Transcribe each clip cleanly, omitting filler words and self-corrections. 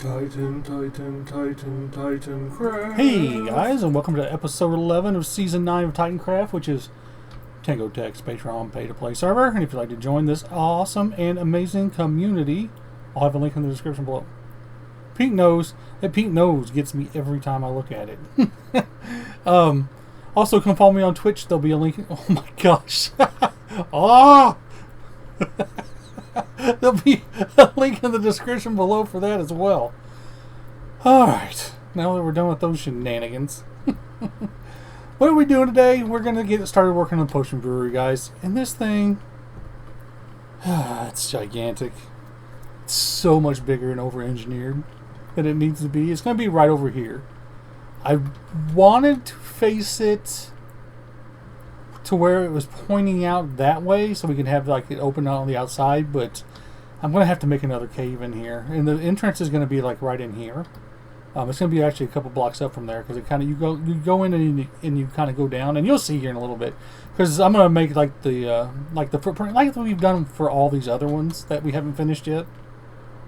Titancraft. Hey guys, and welcome to episode 11 of season 9 of Titancraft, which is Tango Tech's Patreon pay-to-play server. And if you'd like to join this awesome and amazing community, I'll have a link in the description below. Pink nose gets me every time I look at it. Also, come follow me on Twitch. There'll be a link. Oh my gosh! Oh! There'll be a link in the description below for that as well. Alright, now that we're done with those shenanigans. What are we doing today? We're going to get started working on the Potion Brewery, guys. And this thing, it's gigantic. It's so much bigger and over-engineered than it needs to be. It's going to be right over here. I wanted to face it to where it was pointing out that way so we can have like it open out on the outside, but I'm going to have to make another cave in here, and the entrance is going to be like right in here. It's going to be actually a couple blocks up from there because it kind of you go in and you kind of go down, and you'll see here in a little bit because I'm going to make like the footprint like we've done for all these other ones that we haven't finished yet.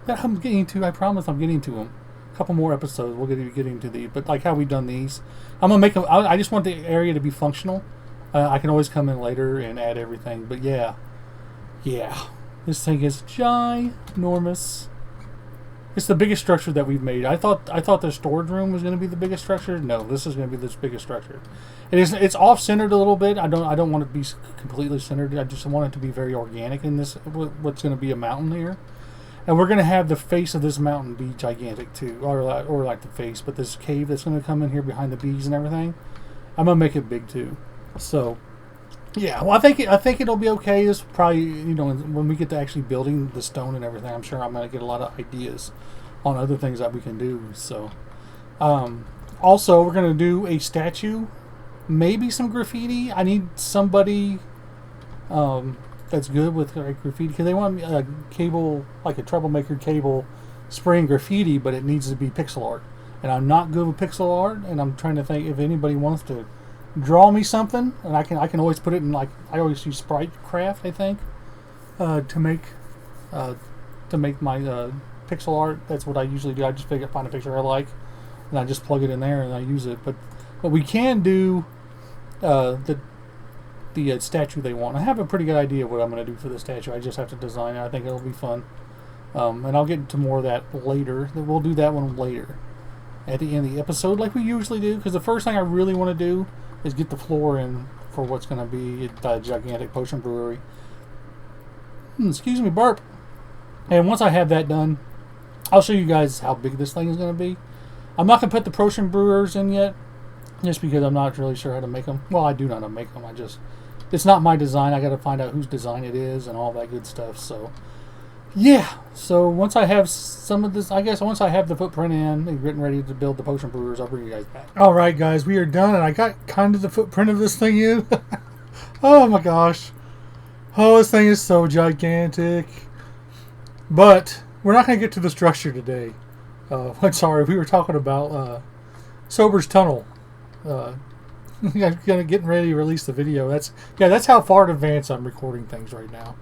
That I'm getting to. I promise I'm getting to them. A couple more episodes we'll be getting to these, but like how we've done these, I'm going to make them. I just want the area to be functional. I can always come in later and add everything, but yeah, this thing is ginormous. It's the biggest structure that we've made. I thought the storage room was going to be the biggest structure. No, this is going to be the biggest structure. It's off centered a little bit. I don't want it to be completely centered. I just want it to be very organic in this. What's going to be a mountain here, and we're going to have the face of this mountain be gigantic too, or like the face. But this cave that's going to come in here behind the bees and everything, I'm going to make it big too. So, yeah, well, I think it'll be okay. It's probably, when we get to actually building the stone and everything, I'm sure I'm going to get a lot of ideas on other things that we can do. So, also, we're going to do a statue, maybe some graffiti. I need somebody that's good with graffiti because they want a Caable, like a troublemaker Caable, spraying graffiti, but it needs to be pixel art. And I'm not good with pixel art, and I'm trying to think if anybody wants to draw me something, and I can always put it in, like, I always use Titancraft, I think, to make my pixel art. That's what I usually do. I just find a picture I like, and I just plug it in there and I use it. But we can do the statue they want. I have a pretty good idea of what I'm going to do for the statue. I just have to design it. I think it'll be fun, and I'll get into more of that later. We'll do that one later at the end of the episode, like we usually do, because the first thing I really want to do is get the floor in for what's going to be the gigantic Potion Brewery. Excuse me, burp. And once I have that done, I'll show you guys how big this thing is going to be. I'm not going to put the Potion Brewers in yet, just because I'm not really sure how to make them. Well, I do know how to make them. It's not my design. I got to find out whose design it is and all that good stuff. So, yeah. So once I have some of this, I guess once I have the footprint in and getting ready to build the Potion Brewers, I'll bring you guys back. All right, guys, we are done, and I got kind of the footprint of this thing in. Oh my gosh. Oh, this thing is so gigantic. But we're not going to get to the structure today. I'm sorry, we were talking about Sober's Tunnel. Getting ready to release the video. That's how far in advance I'm recording things right now.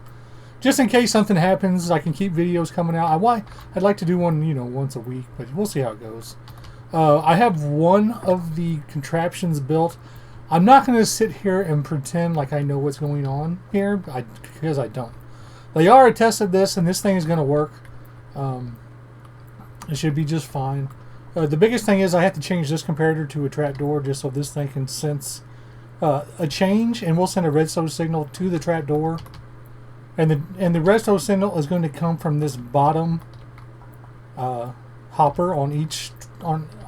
Just in case something happens, I can keep videos coming out. I'd like to do one, once a week, but we'll see how it goes. I have one of the contraptions built. I'm not going to sit here and pretend like I know what's going on here, because I don't. Leyara tested this, and this thing is going to work. It should be just fine. The biggest thing is I have to change this comparator to a trapdoor just so this thing can sense a change, and we'll send a redstone signal to the trapdoor. And the redstone signal is going to come from this bottom hopper on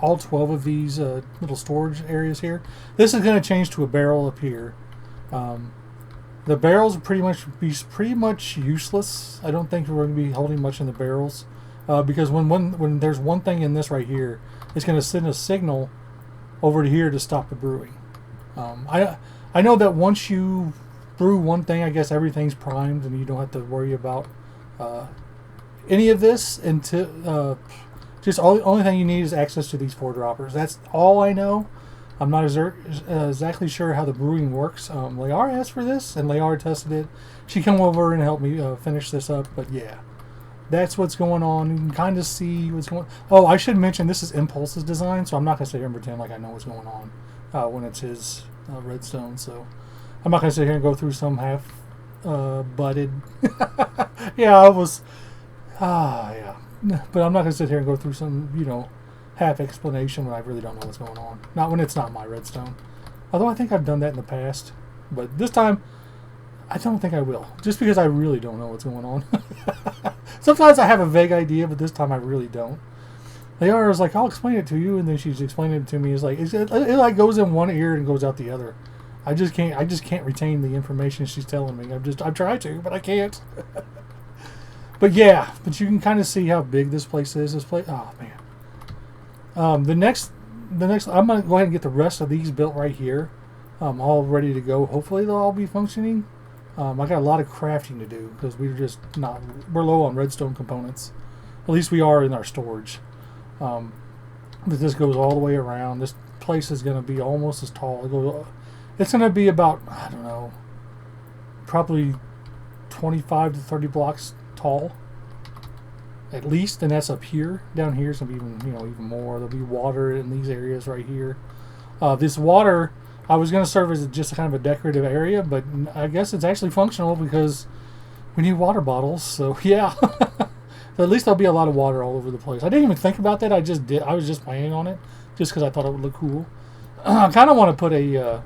all 12 of these little storage areas here. This is going to change to a barrel up here. The barrels are pretty much useless. I don't think we're going to be holding much in the barrels because when there's one thing in this right here, it's going to send a signal over to here to stop the brewing. I know that once you brew one thing, I guess everything's primed and you don't have to worry about any of this until just only thing you need is access to these 4 droppers. That's all I know. I'm not exactly sure how the brewing works. Leyara asked for this, and Leyara tested it. She came over and helped me finish this up, but yeah. That's what's going on. You can kind of see what's going on. Oh, I should mention this is Impulse's design, so I'm not going to sit here and pretend like I know what's going on when it's his redstone. So I'm not going to sit here and go through some half butted. Yeah, I was. Yeah. But I'm not going to sit here and go through some, half explanation when I really don't know what's going on. Not when it's not my redstone. Although I think I've done that in the past. But this time, I don't think I will. Just because I really don't know what's going on. Sometimes I have a vague idea, but this time I really don't. Leyara was like, I'll explain it to you, and then she's explaining it to me. It's like it like goes in one ear and goes out the other. I just can't retain the information she's telling me. I've tried to, but I can't. But yeah, but you can kind of see how big this place is. Oh man. The next I'm gonna go ahead and get the rest of these built right here. All ready to go. Hopefully they'll all be functioning. I got a lot of crafting to do because we're low on redstone components. At least we are in our storage. But this goes all the way around. This place is going to be almost as tall. It's going to be about, I don't know, probably 25 to 30 blocks tall. At least, and that's up here. Down here is going to be even more. There'll be water in these areas right here. This water, I was going to serve as just kind of a decorative area, but I guess it's actually functional because we need water bottles. So yeah, at least there'll be a lot of water all over the place. I didn't even think about that. I was just planning on it just because I thought it would look cool. I kind of want to put a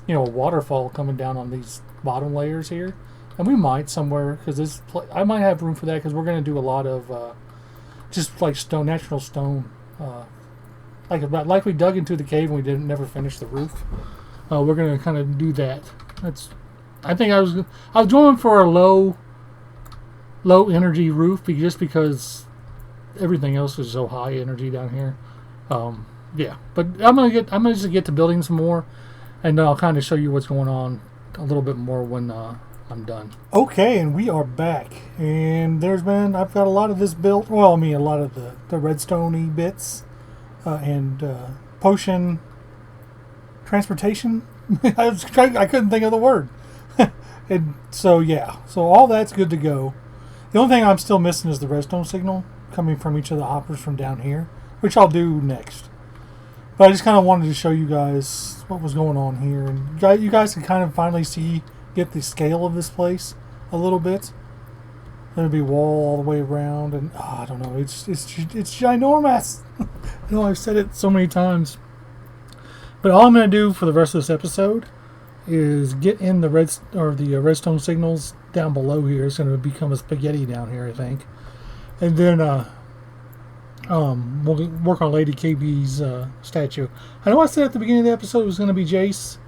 waterfall coming down on these bottom layers here, and we might somewhere because I might have room for that because we're going to do a lot of just like natural stone. Like we dug into the cave and we never finish the roof. We're gonna kind of do that. I think I was going for a low energy roof just because everything else is so high energy down here. Yeah, but I'm gonna just get to building some more, and I'll kind of show you what's going on a little bit more when I'm done. Okay, and we are back, and I've got a lot of this built. Well, I mean a lot of the redstone-y bits. And potion transportation. I couldn't think of the word. And so yeah, so all that's good to go. The only thing I'm still missing is the redstone signal coming from each of the hoppers from down here, which I'll do next. But I just kind of wanted to show you guys what was going on here, and you guys can kind of finally get the scale of this place a little bit. There'll be wall all the way around, and I don't know. It's ginormous. I know I've said it so many times, but all I'm going to do for the rest of this episode is get in the redstone signals down below here. It's going to become a spaghetti down here, I think, and then we'll work on Lady KB's statue. I know I said at the beginning of the episode it was going to be Jace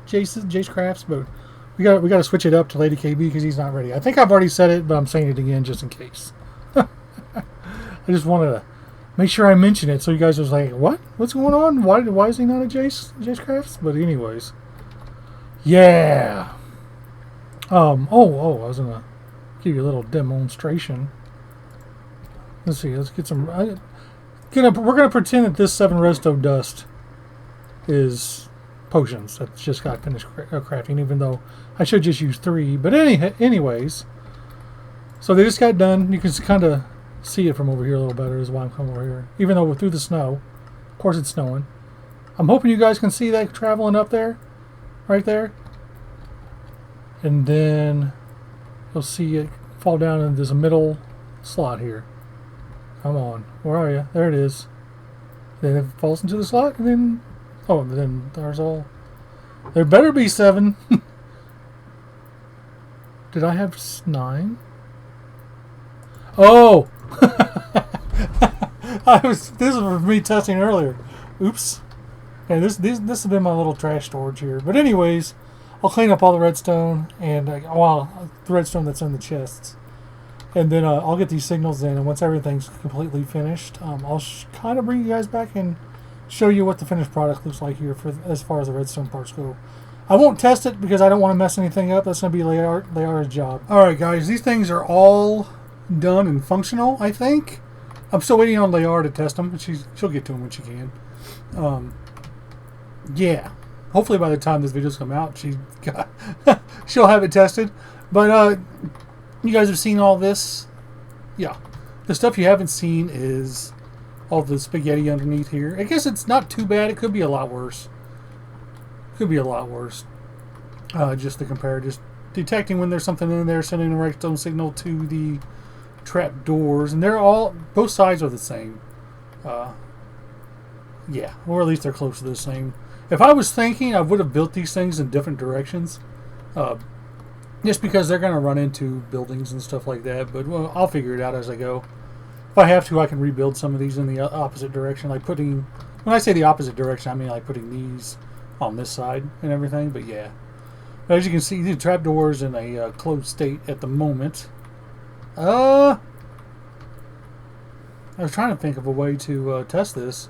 Crafts, but we got to switch it up to Lady KB because he's not ready. I think I've already said it, but I'm saying it again just in case. I just wanted to make sure I mention it so you guys was like, what? What's going on? Why is he not a Jace Crafts? But anyways, yeah. I was gonna give you a little demonstration. Let's see. Let's get some. We're gonna pretend that this 7 redstone dust is potions that just got finished crafting, even though I should just use 3. But anyways, so they just got done. You can kind of see it from over here a little better is why I'm coming over here, even though we're through the snow. Of course it's snowing. I'm hoping you guys can see that traveling up there, right there, and then you'll see it fall down into this middle slot here. Come on, where are you? There it is. Then it falls into the slot, and then there's all. There better be 7. Did I have 9? Oh! This was me testing earlier. Oops. Yeah, this has been my little trash storage here. But anyways, I'll clean up all the redstone and the redstone that's in the chests, and then I'll get these signals in. And once everything's completely finished, I'll kind of bring you guys back and show you what the finished product looks like here as far as the redstone parts go. I won't test it because I don't want to mess anything up. That's going to be Leyara's job. Alright guys, these things are all done and functional, I think. I'm still waiting on Leyara to test them, but she'll get to them when she can. Yeah. Hopefully by the time this video's come out, she'll have it tested. But you guys have seen all this. Yeah. The stuff you haven't seen is all the spaghetti underneath here. I guess it's not too bad. It could be a lot worse. Could be a lot worse. Just to compare, just detecting when there's something in there, sending a redstone signal to the trap doors, and they're all, both sides are the same. Yeah, or at least they're close to the same. If I was thinking, I would have built these things in different directions, just because they're going to run into buildings and stuff like that. But well, I'll figure it out as I go. If I have to, I can rebuild some of these in the opposite direction, like putting. When I say the opposite direction, I mean like putting these on this side and everything. But yeah, but as you can see, the trapdoor's in a closed state at the moment. I was trying to think of a way to test this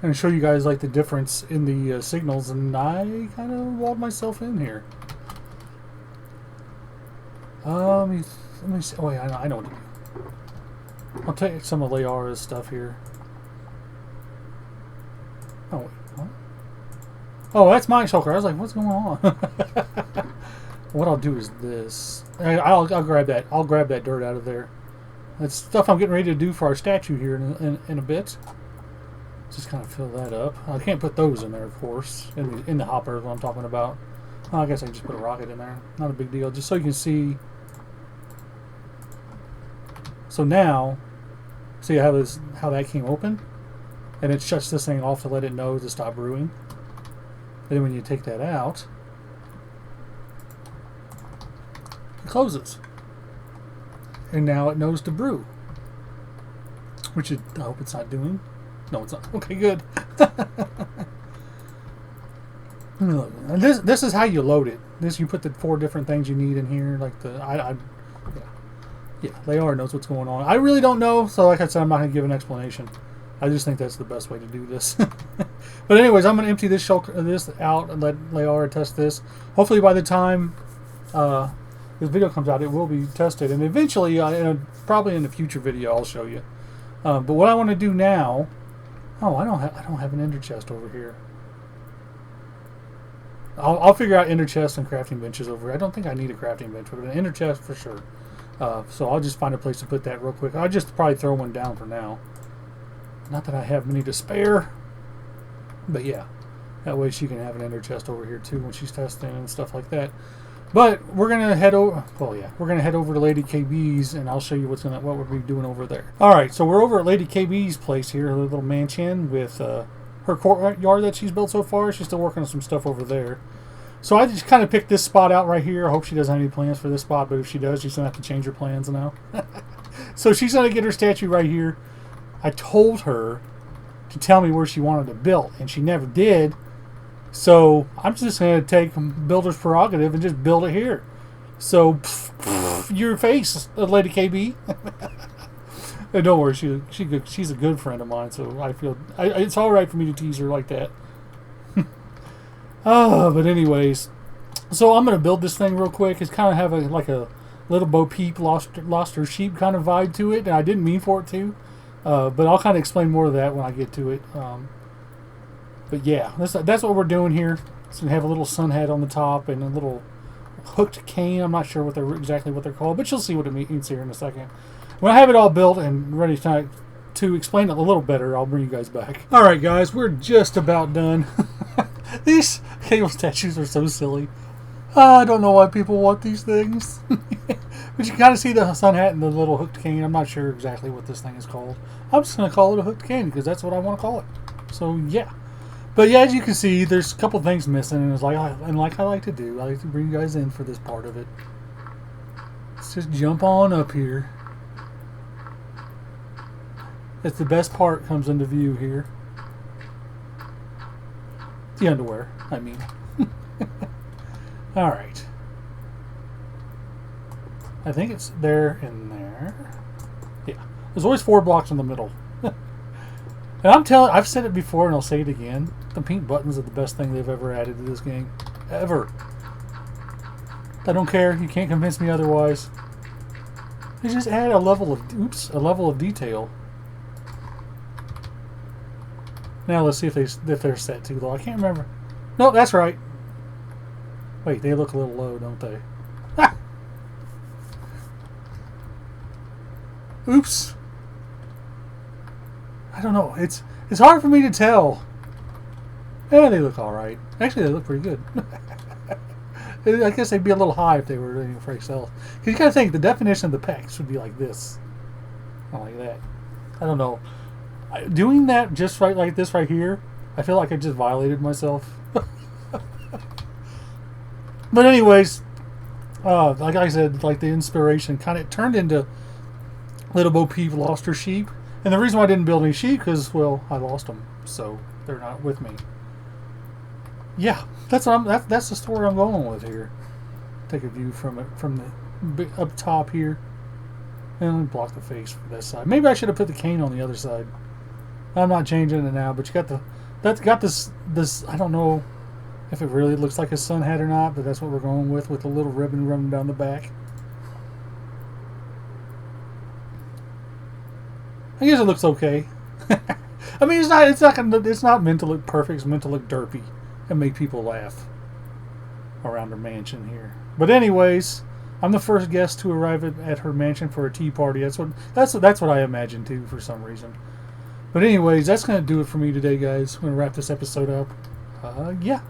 and show you guys like the difference in the signals, and I kind of walled myself in here. Let me see. Oh, yeah, I know what to do. I'll take some of Leyara's stuff here. Oh, wait. What? Oh, that's my shulker. I was like, what's going on? What I'll do is this. I'll grab that. I'll grab that dirt out of there. That's stuff I'm getting ready to do for our statue here in a bit. Just kind of fill that up. I can't put those in there, of course, in the hopper is what I'm talking about. Well, I guess I can just put a rocket in there. Not a big deal. Just so you can see. So now, see how that came open? And it shuts this thing off to let it know to stop brewing. And then when you take that out, it closes. And now it knows to brew. Which I hope it's not doing. No, it's not. Okay, good. And this is how you load it. You put the 4 different things you need in here, like yeah, Leyara knows what's going on. I really don't know, so like I said, I'm not going to give an explanation. I just think that's the best way to do this. But anyways, I'm going to empty this out and let Leyara test this. Hopefully by the time this video comes out, it will be tested, and eventually, probably in a future video, I'll show you. But what I want to do now. Oh, I don't have an ender chest over here. I'll figure out ender chests and crafting benches over here. I don't think I need a crafting bench, but an ender chest for sure. So I'll just find a place to put that real quick. I'll just probably throw one down for now. Not that I have many to spare, but yeah, that way she can have an ender chest over here too when she's testing and stuff like that. But we're gonna head over. Well, yeah, we're gonna head over to Lady KB's, and I'll show you what we'll be doing over there. All right, so we're over at Lady KB's place here, her little mansion with her courtyard that she's built so far. She's still working on some stuff over there. So I just kind of picked this spot out right here. I hope she doesn't have any plans for this spot, but if she does, she's gonna have to change her plans now. So she's gonna get her statue right here. I told her to tell me where she wanted it built, and she never did. So I'm just going to take builder's prerogative and just build it here. So your face, Lady KB. And don't worry, she's a good friend of mine, so I feel it's all right for me to tease her like that. But anyways, so I'm going to build this thing real quick. It's kind of have like a little Bo Peep lost her sheep kind of vibe to it, and I didn't mean for it to. But I'll kind of explain more of that when I get to it. But yeah, that's what we're doing here. It's going to have a little sun hat on the top and a little hooked cane. I'm not sure exactly what they're called, but you'll see what it means here in a second. When I have it all built and ready to explain it a little better, I'll bring you guys back. All right, guys, we're just about done. These Caable statues are so silly. I don't know why people want these things. But you can kind of see the sun hat and the little hooked cane. I'm not sure exactly what this thing is called. I'm just going to call it a hooked cane because that's what I want to call it. So, yeah. But yeah, as you can see, there's a couple things missing, and like I like to do, I like to bring you guys in for this part of it. Let's just jump on up here. That's the best part comes into view here. The underwear, I mean. All right. I think it's there and there. Yeah, there's always 4 blocks in the middle. And I've said it before and I'll say it again. The pink buttons are the best thing they've ever added to this game. Ever. I don't care. You can't convince me otherwise. They just add a level of detail. Now let's see if they're set too low. I can't remember. No, that's right. Wait, they look a little low, don't they? Oops. I don't know. It's hard for me to tell. Yeah, they look alright. Actually, they look pretty good. I guess they'd be a little high if they were doing for sale. Because you gotta think, the definition of the packs would be like this. Not like that. I don't know. Doing that just right like this right here, I feel like I just violated myself. But anyways, like I said, like the inspiration kind of turned into Little Bo Peep lost her sheep. And the reason why I didn't build any sheep, because, well, I lost them. So they're not with me. Yeah, that's the story I'm going with here. Take a view from it from the up top here, and block the face from this side. Maybe I should have put the cane on the other side. I'm not changing it now, but you got this. I don't know if it really looks like a sun hat or not, but that's what we're going with the little ribbon running down the back. I guess it looks okay. I mean, it's not meant to look perfect. It's meant to look derpy and make people laugh around her mansion here. But anyways, I'm the first guest to arrive at her mansion for a tea party. That's what I imagine too, for some reason. But anyways, that's gonna do it for me today, guys. I'm gonna wrap this episode up. Yeah.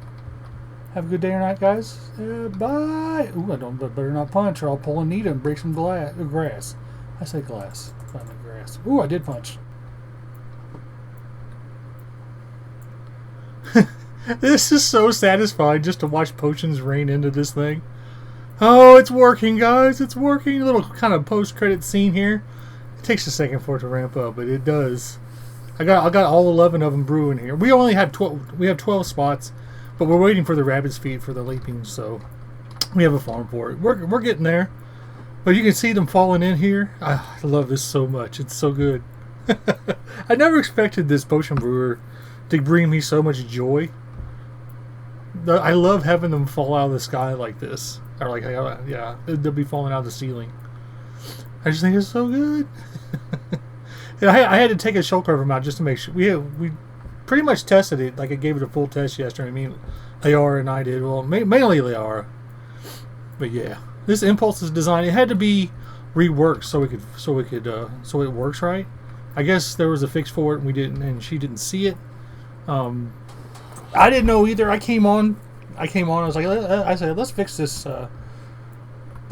Have a good day or night, guys. Bye. Ooh, better not punch, or I'll pull Anita and break some grass. I say glass. I meant grass. Ooh, I did punch. This is so satisfying just to watch potions rain into this thing. Oh, it's working, guys. It's working. A little kind of post-credit scene here. It takes a second for it to ramp up, but it does. I got all 11 of them brewing here. We only have 12. We have 12 spots, but we're waiting for the rabbit's feet for the leaping, so we have a farm for it. We're getting there. But you can see them falling in here. I love this so much. It's so good. I never expected this potion brewer to bring me so much joy. I love having them fall out of the sky like this. Or like, yeah, they'll be falling out of the ceiling. I just think it's so good. And I had to take a shell cover out just to make sure. We pretty much tested it. Like I gave it a full test yesterday. I mean, Leyara and I did. Well, mainly Leyara. But yeah, this Impulse's design, it had to be reworked so it works right. I guess there was a fix for it and we didn't, and she didn't see it. I didn't know either. I came on. I was like, I said, let's fix this. The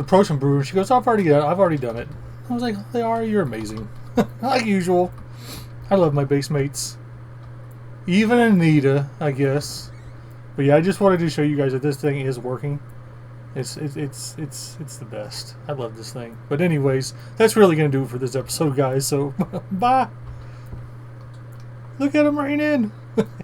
potion brewer. She goes, I've already done it. I was like, you're amazing, like usual. I love my base mates, even Anita, I guess. But yeah, I just wanted to show you guys that this thing is working. It's the best. I love this thing. But anyways, that's really gonna do it for this episode, guys. So bye. Look at him rain in.